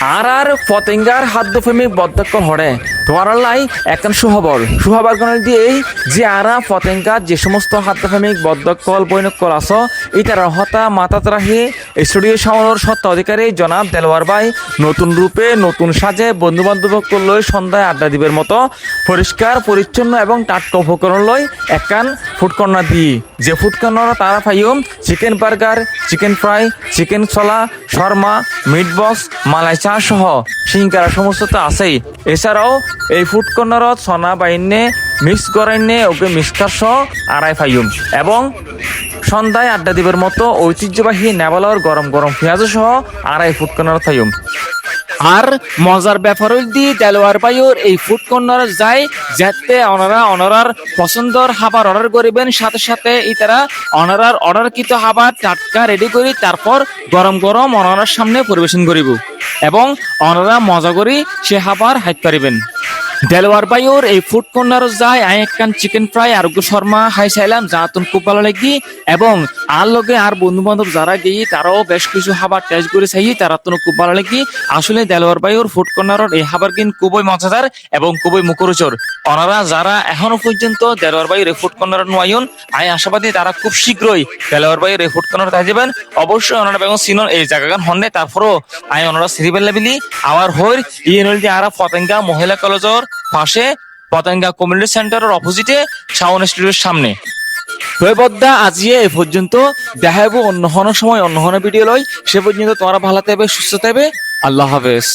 আর পতেঙ্গার খাদ্যপ্রেমিক বদ্ধকল হরে তোমার লাই এখন সুহবর দিয়েই যে আরা পতেঙ্গার যে সমস্ত খাদ্যপ্রেমিক বদ্ধকল বৈনকল আস ইটার হতা মাতাত রাহি স্টুডিও সামনের সত্তা অধিকারী জনাব দেলোয়ার ভাই নতুন রূপে নতুন সাজে বন্ধু বান্ধব লই সন্ধ্যায় আড্ডা দিবের মতো পরিষ্কার পরিচ্ছন্ন এবং টাটকা উপকরণ লই একখান ফুড কর্নার দিই যে ফুড কর্নার তারা পাইম chicken burger chicken fry chicken ছোলা শর্মা মিট বক্স মালাই চা সহ সিঙ্গারা সমস্ত তো আছেই। এছাড়াও এই ফুড কর্নারত সোনা বাইনে মিক্স করাইনে ওকে মিক্সকার সহ আড়াই পাইম এবং সন্ধ্যায় আড্ডা দিবের মতো ঐতিহ্যবাহী নেভালর গরম গরম পেঁয়াজ সহ আড়াই ফুড কর্নার পাইম। আর মজার ব্যাপার দিয়ে দেলোয়ার ভাইয়ের এই ফুড কর্নার যায় যাতে অনারার পছন্দর খাবার অর্ডার করিবেন সাথে সাথে ইতারা অর্ডারকৃত খাবার টাটকা রেডি করি তারপর গরম গরম অনারার সামনে পরিবেশন করিব এবং অনারা মজা করি সে খাবার হাইতে পারিবেন। দেলোয়ার ভাইয়ের এই ফুড কর্নার যায় আমি একখান চিকেন ফ্রাই আর শর্মা খাই চাইলাম যা তুন খুব ভালো লাগি এবং আর লগে আর বন্ধু বান্ধব যারা গিয়ে তারাও বেশ কিছু খাবার টেস্ট করে চাই তারা তো খুব ভালো লাগি। আসলে দেলোয়ার ভাইয়ের ফুড কর্নারের এই খাবার কিন্তু খুবই মজাদার এবং খুবই মুখরোচক। ওনারা যারা এখনো পর্যন্ত দেলোয়ার ভাইয়ের এই ফুড কর্নার নয়ন আমি আশাবাদী তারা খুব শীঘ্রই দেলোয়ার ভাইয়ের এই ফুড কর্নার তাই যাবেন। অবশ্যই ওনারা বেগম সিনর এই জায়গাগান হন্নে তারপরও আমি ওনারা সিরিবেল লেবিলি আমার হইর ইয়ে যে পতেঙ্গা মহিলা কলেজের পাশে পতেঙ্গা কমিউনিটি সেন্টারের অপোজিটে শাওন স্টুডিওর সামনে। বদ্দা আজিয়ে এ পর্যন্ত দেখাবো অন্য সময় অন্য ভিডিও লই। সে পর্যন্ত তোমরা ভালো থাকবে সুস্থ থাকবে। আল্লাহ হাফেজ।